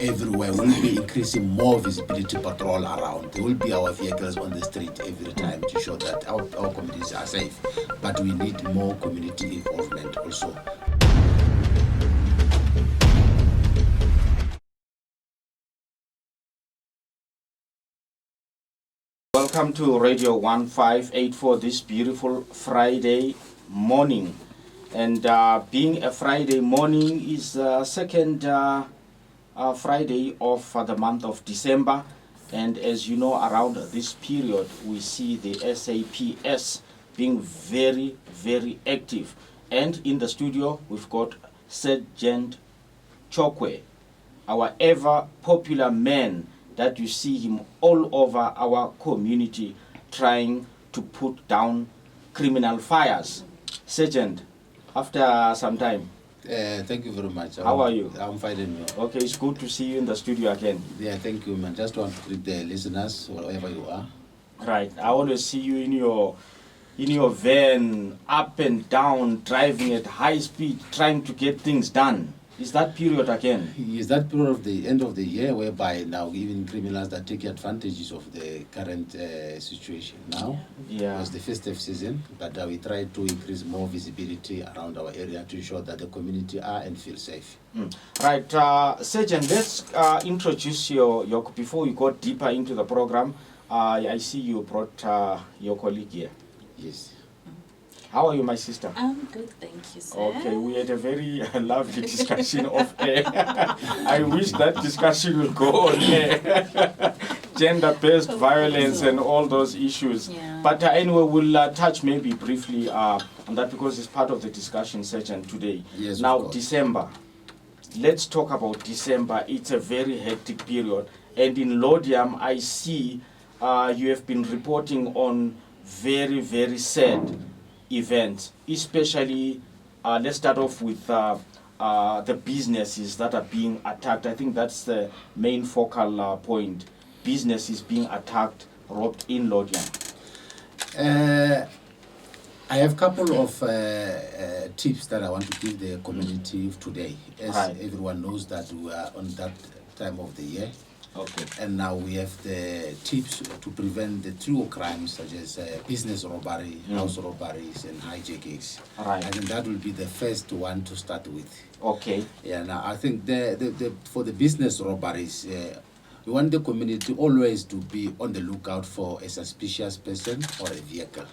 everywhere. We'll be increasing more visibility patrol around. There will be our vehicles on the street every time to show that our communities are safe. But we need more community involvement also. Welcome to Radio 1584 this beautiful Friday morning. And being a Friday morning is second Friday of the month of December. And as you know, around this period, we see the SAPS being very, very active. And in the studio, we've got Sergeant Chokwe, our ever popular man that you see him all over our community trying to put down criminal fires. Sergeant, after some time. Thank you very much. How are you? I'm fine and you? Okay, it's good to see you in the studio again. Yeah, thank you, man. Just want to greet the listeners, wherever you are. Right. I always see you in your van, up and down, driving at high speed, trying to get things done. Is that period again? Is that period of the end of the year whereby now even criminals that take advantages of the current situation now? Yeah. It's the festive season, but we try to increase more visibility around our area to ensure that the community are and feel safe. Right. Sergeant, let's introduce your before we go deeper into the program. I see you brought your colleague here. Yes. How are you, my sister? I'm good, thank you, sir. Okay, we had a very lovely discussion off air. I wish that discussion will go on air. Gender-based violence and all those issues. Yeah. But anyway, we'll touch maybe briefly on that because it's part of the discussion session today. Yes, now, of course. December. Let's talk about December. It's a very hectic period. And in Lodiam, I see you have been reporting on very, very sad events, especially let's start off with the businesses that are being attacked. I think that's the main focal point. Businesses being attacked, robbed in Lodiam. I have a couple of tips that I want to give the community today. As Right. everyone knows that we are on that time of the year. Okay. And now we have the tips to prevent the true crimes such as business robbery, house robberies, and hijackings. Right. I think that will be the first one to start with. Okay. Yeah. Now I think for the business robberies, we want the community always to be on the lookout for a suspicious person or a vehicle.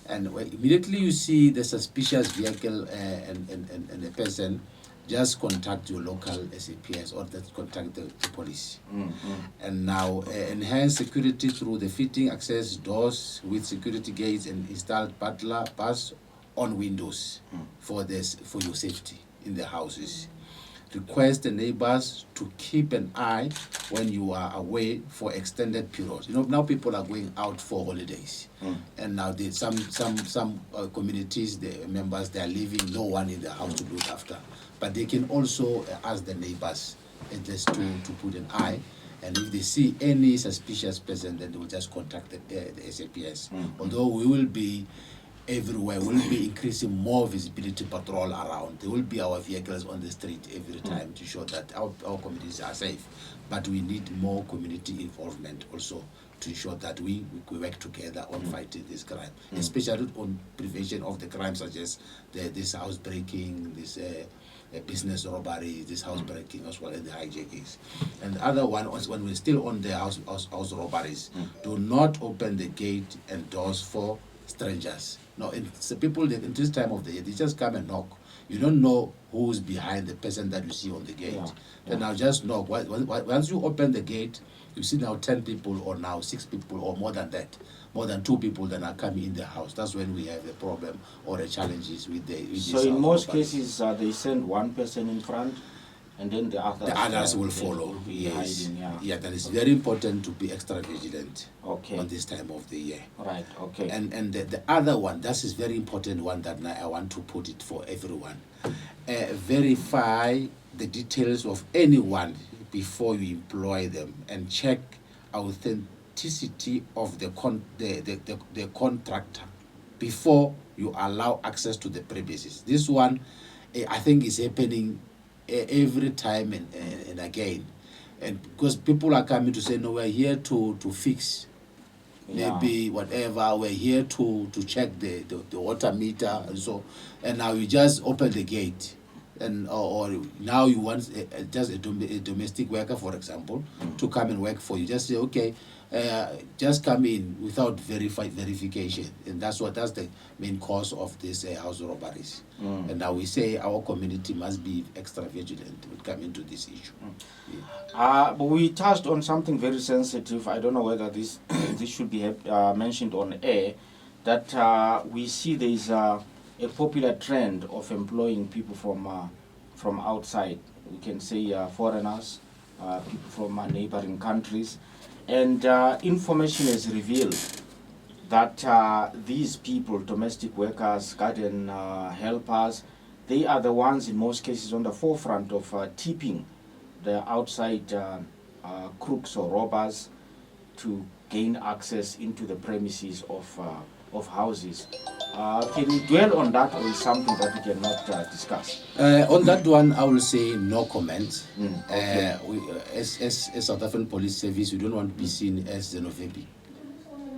And when immediately you see the suspicious vehicle and the person, just contact your local SAPS or contact the police. And now enhance security through the fitting access doors with security gates and installed butler bars on windows for your safety in the houses. Request the neighbors to keep an eye when you are away for extended periods. You know, now people are going out for holidays, and now some communities, the members, they are leaving no one in the house to look after. But they can also ask the neighbors just to put an eye, and if they see any suspicious person, then they will just contact the SAPS. Although we will be everywhere, we'll be increasing more visibility patrol around. There will be our vehicles on the street every time to show that our communities are safe. But we need more community involvement also to ensure that we work together on fighting this crime, especially on prevention of the crimes such as this house breaking, this business robbery, this house breaking as well as the hijackings. And the other one was when we're still on the house robberies, do not open the gate and doors for strangers. No, it's the people that in this time of the year, they just come and knock. You don't know who's behind the person that you see on the gate. Then now just knock. Once you open the gate, you see now 10 people or now 6 people or more than that. More than 2 people that are coming in the house. That's when we have a problem or a challenges with So in most cases, they send one person in front, and then the others will follow. Will be Yes. hiding, Yeah, that is very important to be extra vigilant Okay. on this time of the year. Right. Okay. And the other one, that is very important one that I want to put it for everyone. Verify the details of anyone before you employ them and check authenticity of the contractor before you allow access to the premises. This one, I think, is happening every time and again. And because people are coming to say, no, we're here to fix maybe whatever, we're here to check the water meter and so, and now you just open the gate, and or now you want just a domestic worker, for example, to come and work for you. Just say, okay, just come in without verification, and that's the main cause of this house robberies. And now we say our community must be extra vigilant when coming to this issue. But we touched on something very sensitive. I don't know whether this this should be mentioned on air, that we see there is a popular trend of employing people from outside. We can say foreigners, people from neighboring countries. And information has revealed that these people, domestic workers, garden helpers, they are the ones in most cases on the forefront of tipping the outside crooks or robbers to gain access into the premises of houses. Can you dwell on that, or is something that we cannot discuss? On that one, I will say no comment. Okay. As South African Police Service, we don't want to be seen as xenophobic.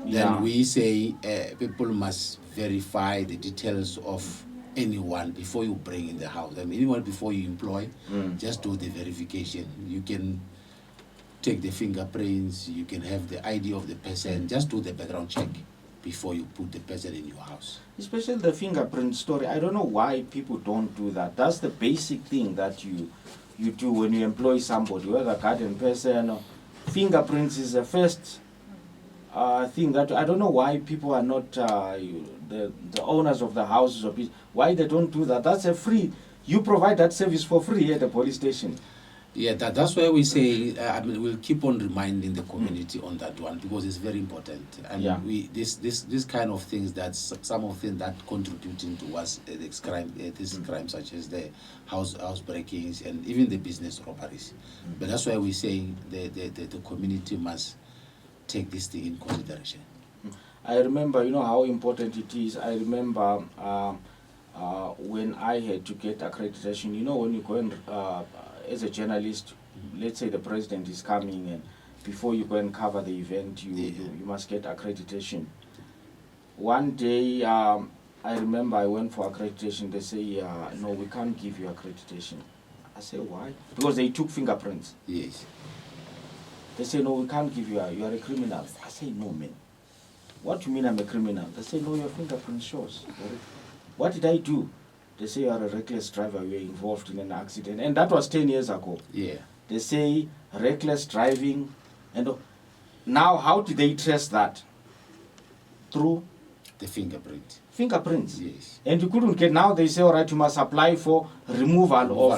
Yeah. Then we say people must verify the details of anyone before you bring in the house. I mean, anyone before you employ, just do the verification. You can take the fingerprints, you can have the ID of the person, just do the background check before you put the person in your house. Especially the fingerprint story. I don't know why people don't do that. That's the basic thing that you do when you employ somebody, whether a garden person or fingerprints is the first thing that I don't know why people are not the owners of the houses or why they don't do that. That's a free. You provide that service for free at the police station. Yeah, that's why we say we'll keep on reminding the community on that one, because it's very important. And this kind of things, that some of things that contributing towards this crime, such as the house breakings and even the business robberies. But that's why we say the community must take this thing in consideration. I remember, you know how important it is. I remember when I had to get accreditation. You know, when you go and as a journalist, let's say the president is coming, and before you go and cover the event, you must get accreditation. One day, I remember I went for accreditation. They say, no, we can't give you accreditation. I say, why? Because they took fingerprints. Yes. They say, no, we can't give you, you are a criminal. I say, no, man. What do you mean I'm a criminal? They say, no, your fingerprint shows. What did I do? They say you are a reckless driver, you were involved in an accident. And that was 10 years ago. Yeah. They say reckless driving. And now, how did they trace that? Through? The fingerprint. Fingerprints. Yes. And you couldn't get, now they say, all right, you must apply for removal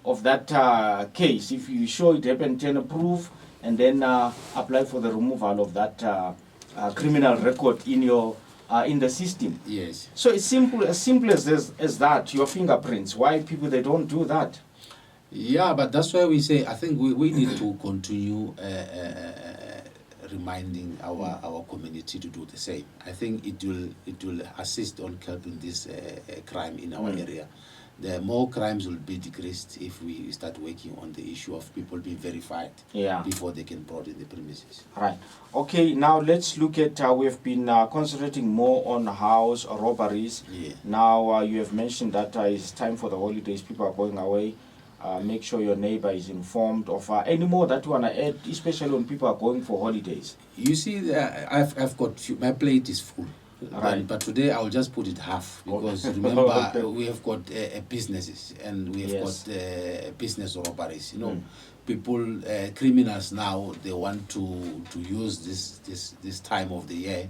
of that case. If you show it happened, then proof, and then apply for the removal of that criminal record in your in the system. Yes. So it's as simple as that, your fingerprints. Why people, they don't do that? Yeah, but that's why we say, I think we need to continue reminding our community to do the same. I think it will assist on curbing this crime in our area. The more crimes will be decreased if we start working on the issue of people being verified before they can board in the premises. Right. Okay, now let's look at, we've been concentrating more on house robberies. Yeah. Now you have mentioned that it's time for the holidays, people are going away. Make sure your neighbor is informed of any more that you want to add, especially when people are going for holidays. You see, I've got my plate is full. Right. But today I'll just put it half, because remember we have got businesses, and we have got business robberies. You know, people, criminals now, they want to use this time of the year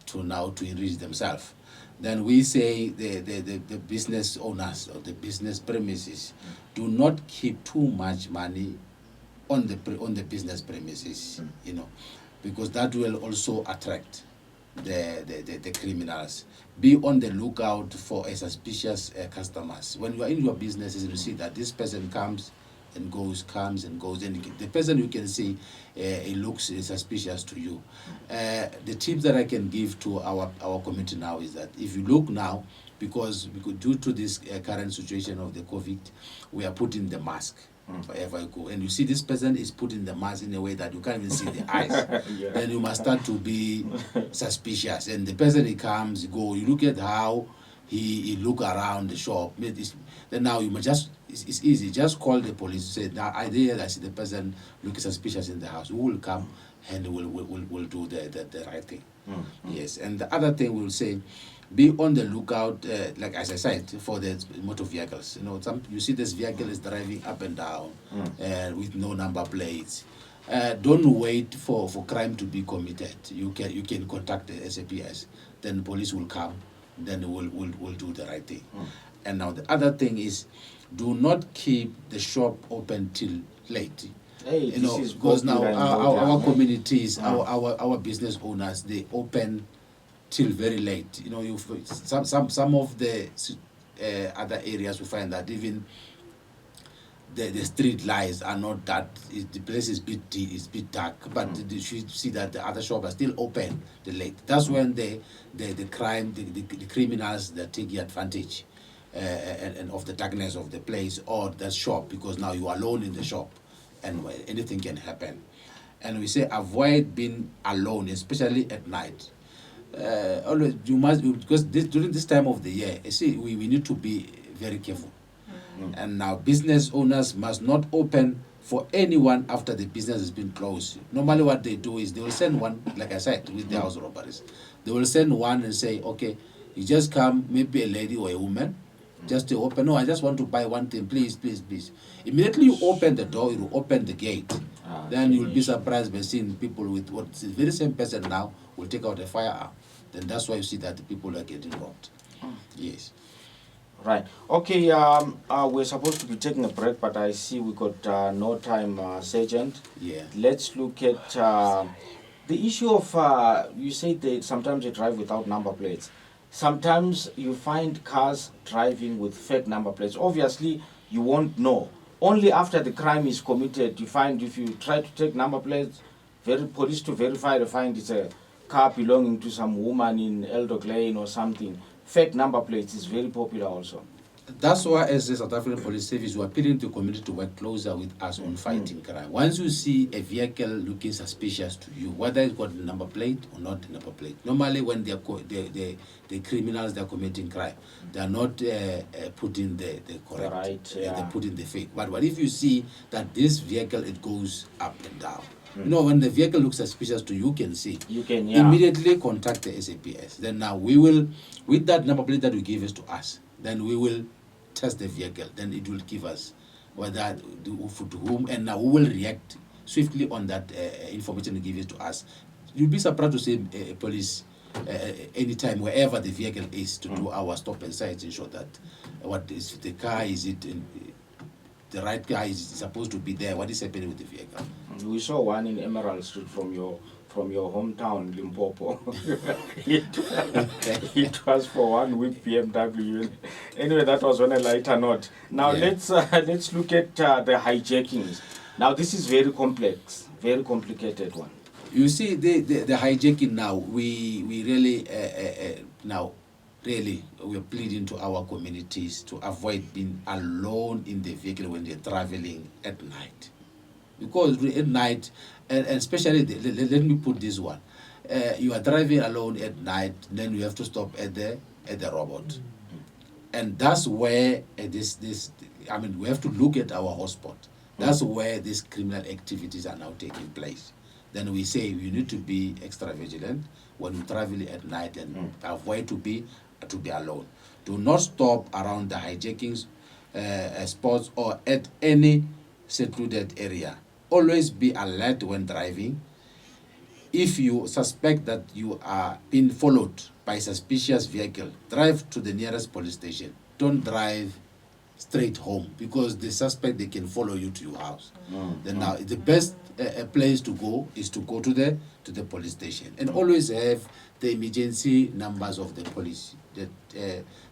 to enrich themselves. Then we say the business owners or the business premises do not keep too much money on the business premises, you know, because that will also attract the criminals. Be on the lookout for suspicious customers. When you are in your businesses, you see that this person comes and goes, comes and goes. And the person you can see, it looks suspicious to you. The tips that I can give to our community now is that if you look now, because due to this current situation of the COVID, we are putting the mask wherever you go. And you see this person is putting the mask in a way that you can't even see the eyes. Yeah. Then you must start to be suspicious. And the person he comes, you look at how he look around the shop. Then now you must it's easy. Just call the police. Say, now I see the person looking suspicious in the house. We will come and we'll do the right thing. Yes. And the other thing we'll say, be on the lookout, like as I said, for the motor vehicles. You see this vehicle is driving up and down with no number plates. Don't wait for crime to be committed. You can contact the SAPS. Then police will come. Then we'll do the right thing. And now the other thing is, do not keep the shop open till late. Hey, because now our communities, our business owners, they open till very late. Some of the other areas we find that even the street lights are not that. The place is bit dark, but you should see that the other shops are still open till late. That's when the crime, the criminals that take advantage and of the darkness of the place or the shop, because now you are alone in the shop and anything can happen. And we say avoid being alone, especially at night. Always you must, because during this time of the year, you see, we need to be very careful. And now business owners must not open for anyone after the business has been closed. Normally what they do is they will send one, like I said, with the house robberies. They will send one and say, okay, you just come, maybe a lady or a woman, just to open. No, I just want to buy one thing, please. Immediately you open the door, you open the gate. Then you'll be surprised by seeing people with what is the very same person now will take out a firearm. Then that's why you see that the people are getting robbed. Yes. Right. Okay, we're supposed to be taking a break, but I see we got no time, Sergeant. Yeah. Let's look at the issue of, you say that sometimes they drive without number plates. Sometimes you find cars driving with fake number plates. Obviously, you won't know. Only after the crime is committed, you find if you try to take number plates, police to verify, they find it's a car belonging to some woman in Eldoc Lane or something. Fake number plates is very popular also. That's why, as the South African Police Service, we're appealing to the community to work closer with us on fighting crime. Once you see a vehicle looking suspicious to you, whether it's got the number plate or not the number plate, normally when the criminals that are committing crime, they are not putting the correct, right, they put in the fake. But what if you see that this vehicle, it goes up and down? When the vehicle looks suspicious to you, can see. You can, immediately contact the SAPS. Then now we will, with that number plate that you give us to us, then we will test the vehicle. Then it will give us whether to whom, and now we will react swiftly on that information you give it to us. You'll be surprised to see police anytime, wherever the vehicle is, to do our stop and search, ensure that what is the car, is it the right car is supposed to be there, what is happening with the vehicle. We saw one in Emerald Street from your hometown, Limpopo. it was for one with BMW. Anyway, that was on a lighter note. Now let's look at the hijackings. Now this is very complex, very complicated one. You see, the hijacking now, we really now really we're pleading to our communities to avoid being alone in the vehicle when they're traveling at night. Because at night, and especially, let me put this one, you are driving alone at night, then you have to stop at the robot. And that's where we have to look at our hotspot. That's where these criminal activities are now taking place. Then we say you need to be extra vigilant when you travel at night and avoid to be alone. Do not stop around the hijackings spots or at any secluded area. Always be alert when driving. If you suspect that you are being followed by a suspicious vehicle, drive to the nearest police station. Don't drive straight home, because the suspect, they can follow you to your house. Then now the best place to go is to go to the police station, and always have the emergency numbers of the police, that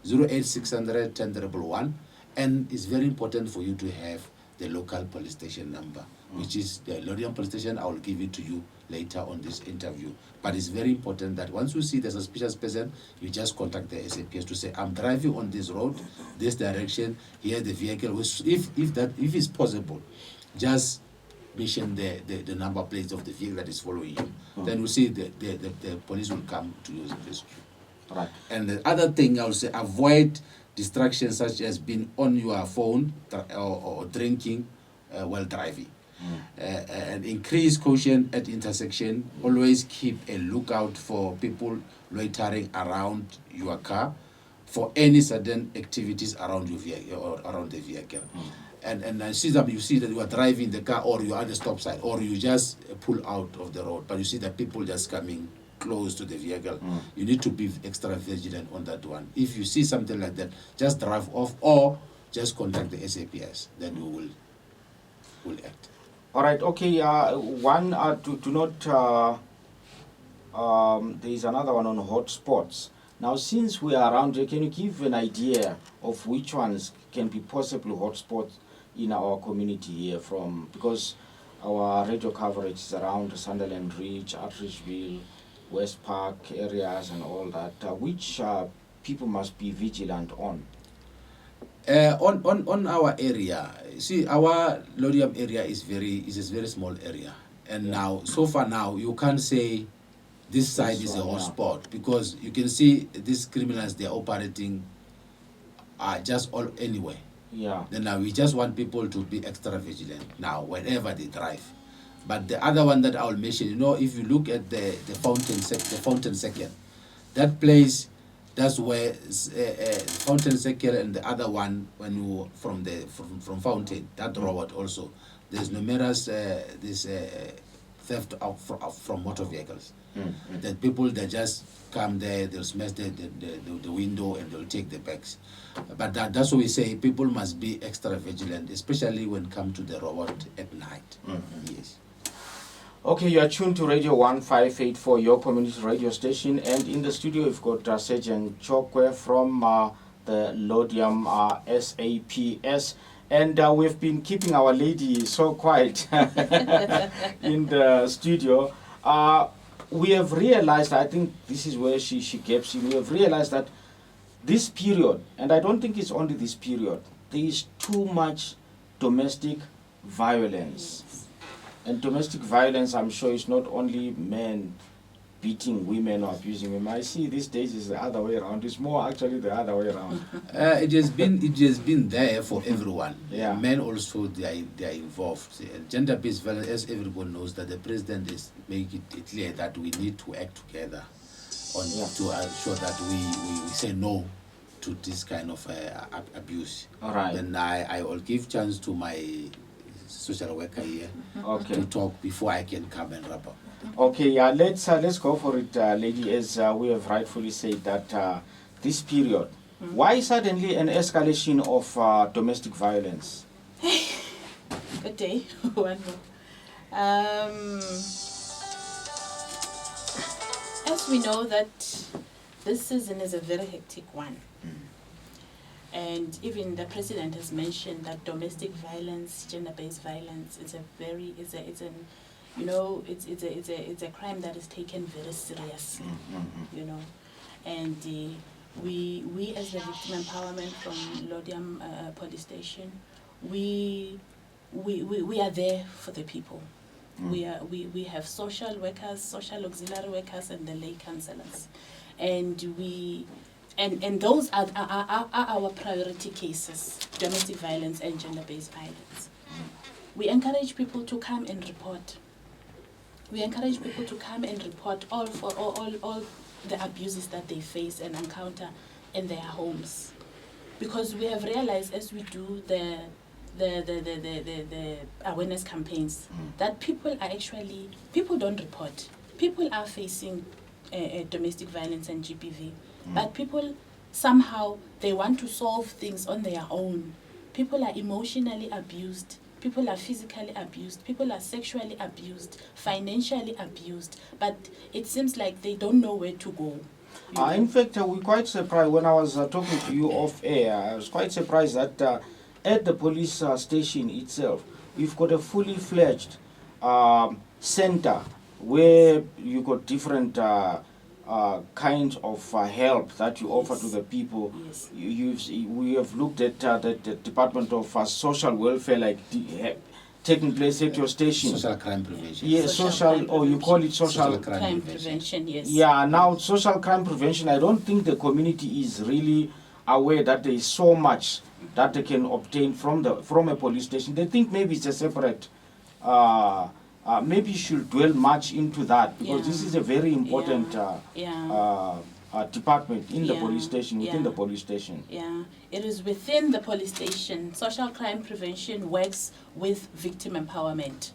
08600 101, and it's very important for you to have the local police station number, which is the Lodium police station. I will give it to you later on this interview. But it's very important that once you see the suspicious person, you just contact the SAPS to say, I'm driving on this road, this direction, here the vehicle. If it's possible, just mention the number plates of the vehicle that is following you. Then you see the police will come to use this. Right. And the other thing I would say, avoid distractions such as being on your phone or drinking while driving. And increase caution at intersection. Always keep a lookout for people loitering around your car for any sudden activities around your vehicle or around the vehicle. And I see that you see that you are driving the car, or you are at the stop sign, or you just pull out of the road, but you see that people just coming close to the vehicle. You need to be extra vigilant on that one. If you see something like that, just drive off or just contact the SAPS. Then you will act. All right. Okay. One to note. There is another one on hotspots. Now, since we are around here, can you give an idea of which ones can be possible hotspots in our community here? Because our radio coverage is around Sunderland Ridge, Outreachville, West Park areas and all that, which people must be vigilant on? On our area, see, our Lodium area is a very small area, and now so far now you can't say this side is a hotspot, because you can see these criminals, they are operating just all anywhere. Yeah. Then now we just want people to be extra vigilant now whenever they drive. But the other one that I will mention, if you look at the fountain second, that place, that's where fountain second, and the other one when you from fountain, that robot also, there's numerous theft from motor vehicles. That people that just come there, they'll smash the window and they'll take the bags. But that's what we say, people must be extra vigilant, especially when come to the robot at night. Yes. Okay, you are tuned to Radio 1584, your community radio station, and in the studio we've got Sergeant Chokwe from the Lodium SAPS, and we've been keeping our lady so quiet in the studio. We have realized, I think this is where she gaps in, we have realized that this period, and I don't think it's only this period, there is too much domestic violence. And domestic violence, I'm sure, is not only men beating women or abusing women. I see these days is the other way around. It's more actually the other way around. It has been there for everyone. Yeah. Men also, they are involved. Gender-based violence, as everyone knows, that the president is making it clear that we need to act together to ensure that we say no to this kind of abuse. All right. Then I will give chance to my social worker here to talk before I can come and wrap up. Okay, let's go for it, lady. As we have rightfully said that this period, why suddenly an escalation of domestic violence? Good day. One more. As we know that this season is a very hectic one. And even the president has mentioned that domestic violence, gender-based violence, it's a crime that is taken very seriously, And we as the victim empowerment from Lodium Police Station, we are there for the people. We have social workers, social auxiliary workers, and the lay counselors, and those are our priority cases: domestic violence and gender-based violence. We encourage people to come and report. We encourage people to come and report all the abuses that they face and encounter in their homes, because we have realized as we do the awareness campaigns that people don't report. People are facing domestic violence and GBV. But people, somehow, they want to solve things on their own. People are emotionally abused. People are physically abused. People are sexually abused, financially abused. But it seems like they don't know where to go. In fact, we're quite surprised when I was talking to you off air. I was quite surprised that at the police station itself, we've got a fully fledged center where you got different kinds of help that you offer to the people. Yes. We have looked at the Department of Social Welfare, like taking place at your station. Social crime prevention. Yes, Social crime you call it social Crime prevention, yes. Yeah, now social crime prevention, I don't think the community is really aware that there is so much that they can obtain from a police station. They think maybe it's a separate. Maybe you should dwell much into that, because this is a very important department in the police station, within the police station. Yeah, it is within the police station. Social crime prevention works with victim empowerment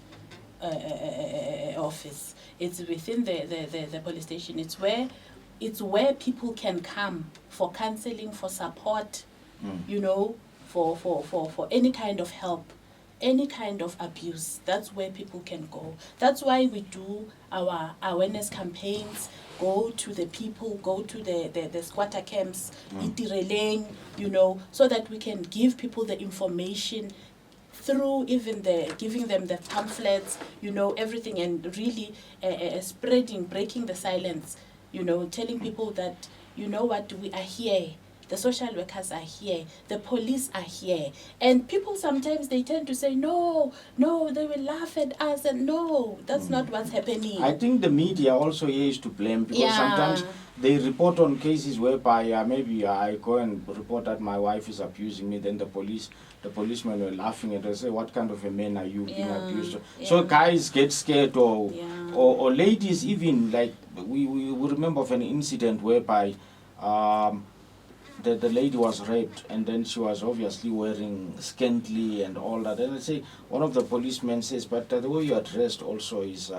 office. It's within the police station. It's where people can come for counseling, for support, you know, for any kind of help, any kind of abuse. That's where people can go. That's why we do our awareness campaigns, go to the people, go to the squatter camps, itireleng, you know, so that we can give people the information through even giving them the pamphlets, you know, everything, and really breaking the silence, you know, telling people that, you know what, we are here. The social workers are here, the police are here. And people sometimes, they tend to say, no, they will laugh at us, and no, that's not what's happening. I think the media also here is to blame, because sometimes they report on cases whereby maybe I go and report that my wife is abusing me, then the policemen were laughing, and they say, what kind of a man are you being abused? So guys get scared, or ladies even, like we remember of an incident whereby the lady was raped, and then she was obviously wearing scantily and all that. And I say, one of the policemen says, but the way you are dressed also is...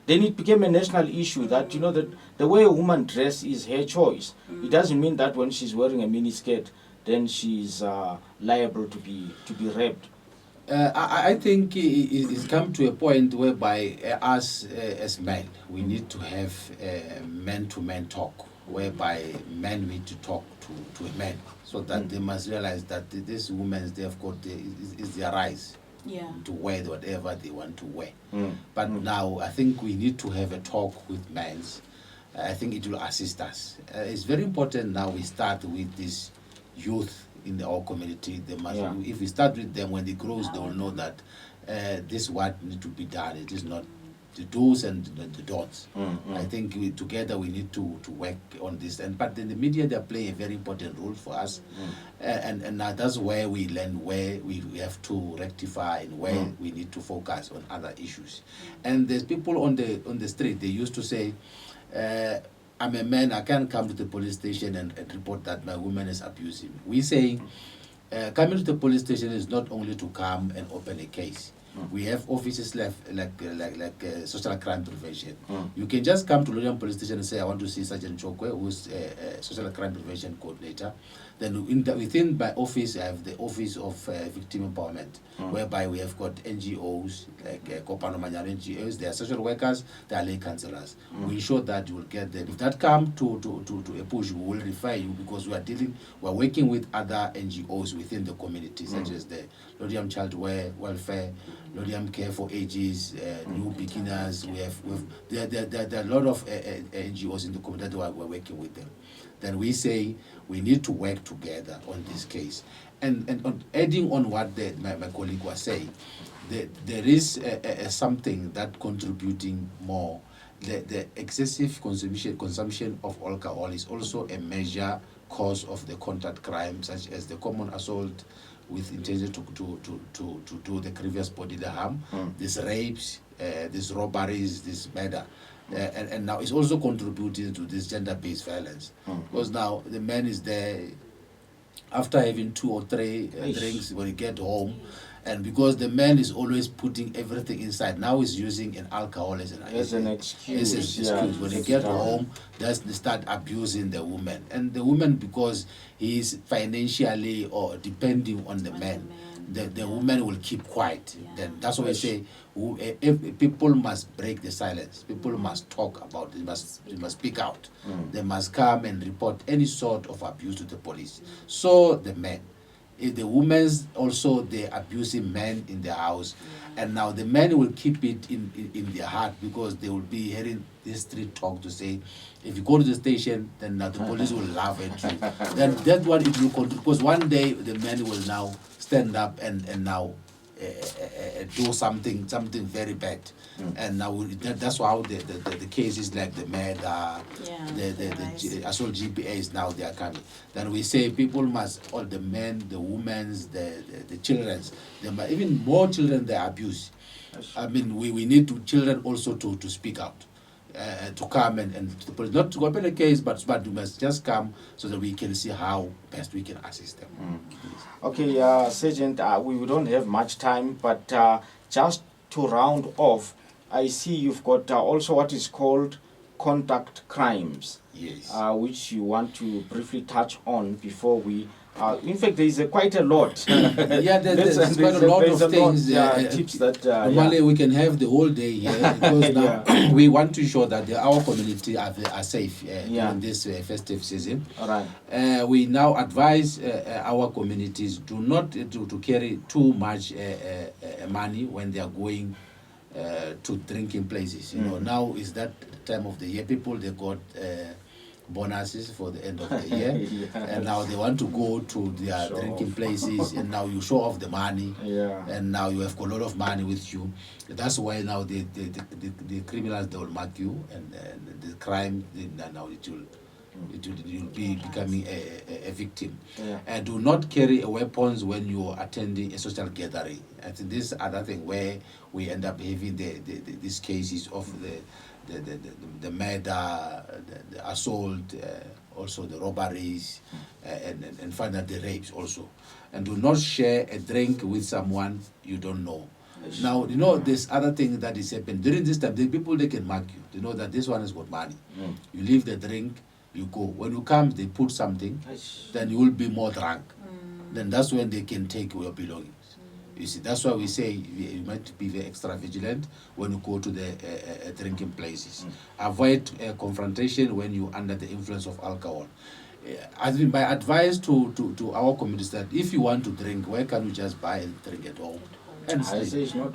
then it became a national issue that, you know, that the way a woman dresses is her choice. It doesn't mean that when she's wearing a mini skirt, then she's liable to be raped. I think it's come to a point whereby us as men, we need to have man-to-man talk, whereby men need to talk to a man, so that they must realize that these women, they've got is their rights to wear whatever they want to wear. But now I think we need to have a talk with men. I think it will assist us. It's very important now we start with this youth in our community. They must, if we start with them, when they grow, they will know that this is what needs to be done. It is not the do's and the don'ts. I think together we need to work on this. But then the media, they play a very important role for us. And now that's where we learn where we have to rectify and where we need to focus on other issues. And there's people on the street, they used to say, I'm a man, I can't come to the police station and report that my woman is abusing me. We say coming to the police station is not only to come and open a case. We have offices like social crime prevention. You can just come to Lodiam Police Station and say, I want to see Sergeant Chokwe, who's a social crime prevention coordinator. Then within my office, I have the Office of Victim Empowerment, whereby we have got NGOs, like Kopano Manyara NGOs, they are social workers, they are lay counselors. We ensure that you will get them. If that comes to a push, we will refer you, because we are working with other NGOs within the community, such as the Lodiam Child Welfare, Lodiam Care for Ages, New Beginners. There are a lot of NGOs in the community that we're working with them. Then we say we need to work together on this case. And on, adding on what my colleague was saying, there is something that contributing more. The excessive consumption of alcohol is also a major cause of the contact crime, such as the common assault with intention to do the grievous bodily harm, these rapes, these robberies, this murder. And now it's also contributing to this gender-based violence. Because now the man is there after having 2 or 3 drinks when he get home, and because the man is always putting everything inside, now he's using an alcohol as an excuse. When he get home, they start abusing the woman. And the woman, because he is financially or depending on the man, the woman will keep quiet. Then that's why I say if people must break the silence. People must talk about it. They must speak out. They must come and report any sort of abuse to the police. So the man, If the women's also the abusing men in the house, and now the men will keep it in their heart because they will be hearing this street talk to say, if you go to the station, then now the police will laugh at you. Then that's what it will control, because one day the men will now stand up and now do something very bad. And now that's how the cases like the murder, the assault GPAs now they are coming. Then we say people must, all the men, the women, the children, even more children they abuse. I mean, we need children also to speak out. To come and the police, not to open a case, but you must just come so that we can see how best we can assist them. Okay, Sergeant, we don't have much time, but just to round off, I see you've got also what is called contact crimes. Yes. Which you want to briefly touch on before we. In fact, there is quite a lot. Yeah, there's quite a lot of things. Tips that. Normally, we can have the whole day here because now we want to show that our community are safe during this festive season. All right. We now advise our communities do not to carry too much money when they are going to drinking places. You know, now is that time of the year. People they got. Bonuses for the end of the year, and now they want to go to their drinking places, and now you show off the money, and now you have got a lot of money with you. That's why now the criminals they will mark you, and the crime now you'll be becoming a victim. And do not carry weapons when you are attending a social gathering. I think this is another thing where we end up having these cases of the murder, the assault, also the robberies, and finally the rapes also. And do not share a drink with someone you don't know. Now, you know, this other thing that is happening during this time, the people, they can mark you. They know that this one has got money. You leave the drink, you go. When you come, they put something, then you will be more drunk. Then that's when they can take your belongings. You see, that's why we say you might be very extra vigilant when you go to the drinking places. Avoid confrontation when you're under the influence of alcohol. I mean, my advice to our communities that if you want to drink, why can't you just buy and drink at home? And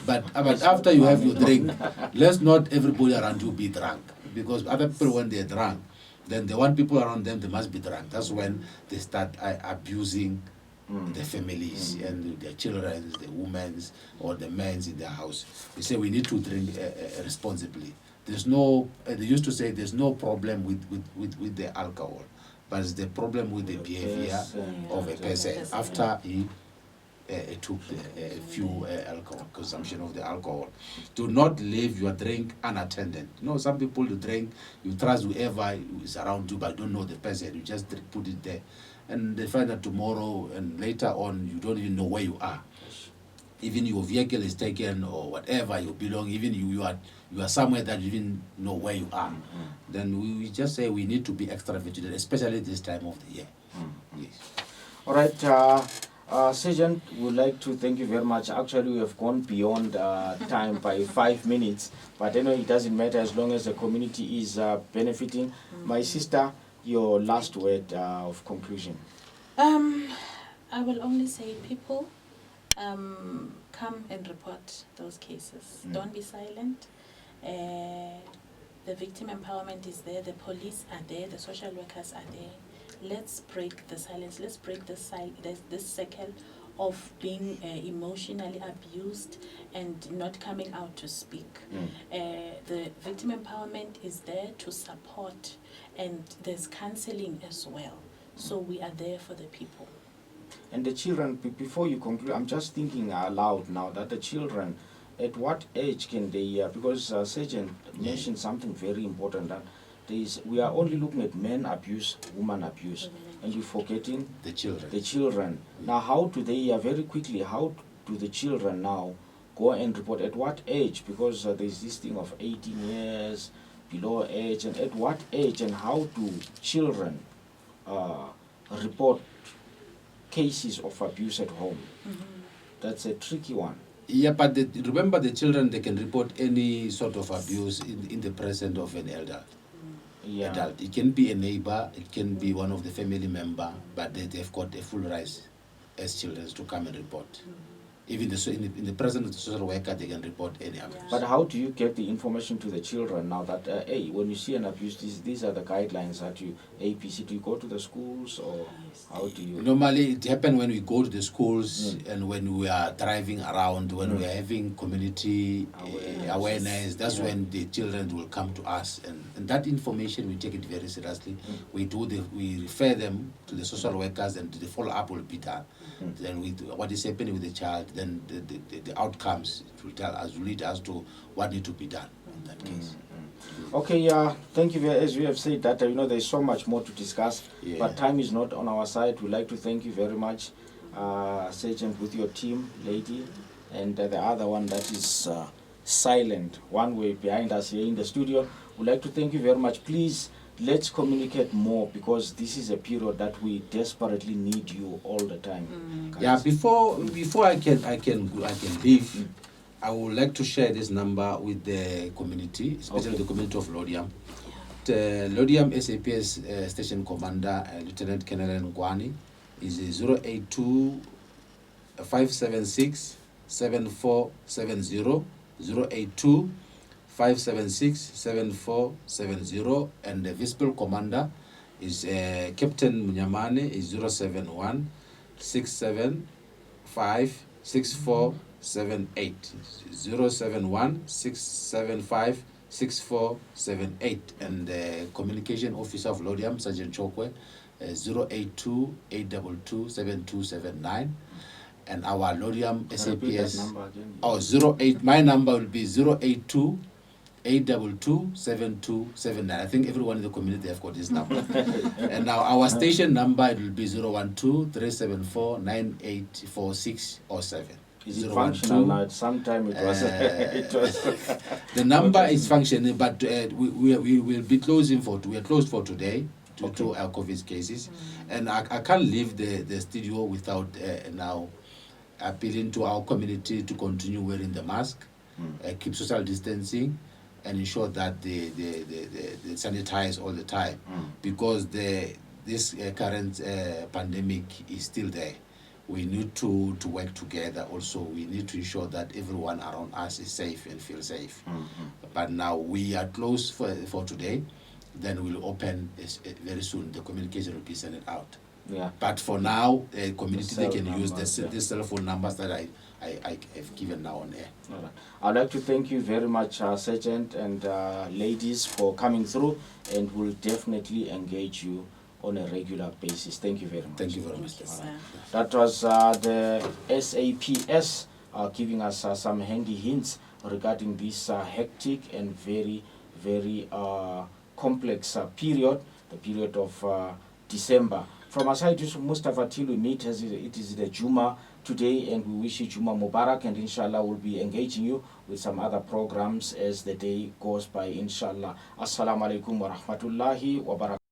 but after you have your drink, let's not everybody around you be drunk, because other people, when they're drunk, then they want people around them, they must be drunk. That's when they start abusing the families and their children, the women or the men in their house. We say we need to drink responsibly. There's no, they used to say there's no problem with the alcohol, but it's the problem with the behavior of a person after he took a few alcohol, consumption of the alcohol. Do not leave your drink unattended. You know, some people you drink, you trust whoever is around you, but don't know the person. You just put it there. And they find that tomorrow and later on, you don't even know where you are. Even your vehicle is taken or whatever you belong, even you are somewhere that you didn't know where you are. Then we just say we need to be extra vigilant, especially this time of the year. Yes. All right, Sergeant, we would like to thank you very much. Actually, we have gone beyond time by 5 minutes, but anyway, it doesn't matter as long as the community is benefiting. My sister, your last word of conclusion. I will only say, people, come and report those cases. Don't be silent. The victim empowerment is there, the police are there, the social workers are there. Let's break the silence. Let's break this cycle of being emotionally abused and not coming out to speak. The victim empowerment is there to support, and there's counseling as well. So we are there for the people. And the children, before you conclude, I'm just thinking aloud now that the children, at what age can they, because Sergeant mentioned something very important, that we are only looking at men abuse, woman abuse, and you're forgetting the children. The children. Now, how do they, very quickly, how do the children now go and report? At what age? Because there's this thing of 18 years, below age, and at what age and how do children report cases of abuse at home? That's a tricky one. Yeah, but remember the children, they can report any sort of abuse in the presence of an elder. Adult. It can be a neighbor, it can be one of the family member, but they've got a full rights as children to come and report. Even in the presence of the social worker, they can report any abuse. But how do you get the information to the children now that, hey, when you see an abuse, these are the guidelines that you, APC, do you go to the schools or how do you? Normally, it happens when we go to the schools and when we are driving around, when we are having community awareness, that's when the children will come to us. And that information, we take it very seriously. We refer them to the social workers and the follow-up will be done. Then what is happening with the child, then the outcomes will lead us to what needs to be done in that case. Okay, thank you. As we have said that, there's so much more to discuss, but time is not on our side. We'd like to thank you very much, Sergeant, with your team, lady, and the other one that is silent, one way behind us here in the studio. We'd like to thank you very much. Please, let's communicate more because this is a period that we desperately need you all the time. Yeah, before I can leave, I would like to share this number with the community, especially the community of Lodiam. The Lodiam SAPS Station Commander, Lieutenant Colonel Ngwani, is 082 576 7470, 082 576 7470, and the Visible Commander is Captain Munyamane, is 071 675 6478, 071 675 6478, and the Communication Officer of Lodiam, Sergeant Chokwe, 082 822 7279. And our Lodiam SAPS, my number will be 082 822 7279. I think everyone in the community have got this number. And now our station number will be 012 374 9846 or 7. Is it functional now? Sometime it was. The number is functioning, but we will be closing we are closed for today due to our COVID cases. And I can't leave the studio without now appealing to our community to continue wearing the mask, keep social distancing, and ensure that they sanitize all the time, because this current pandemic is still there. We need to work together. Also, we need to ensure that everyone around us is safe and feel safe. But now we are closed for today. Then we'll open very soon. The communication will be sent out. Yeah. But for now, community they can use the cell phone numbers that I have given now on air. All right. I'd like to thank you very much, Sergeant and ladies, for coming through, and we'll definitely engage you on a regular basis. Thank you very much. Thank you very much. That was the SAPS giving us some handy hints regarding this hectic and very, very complex period, the period of December. From our side, Yusuf Mustafa, till we meet, as it is the Juma today, and we wish you Juma Mubarak, and inshallah we'll be engaging you with some other programs as the day goes by, inshallah. Assalamu alaikum wa rahmatullahi wa barakatuh.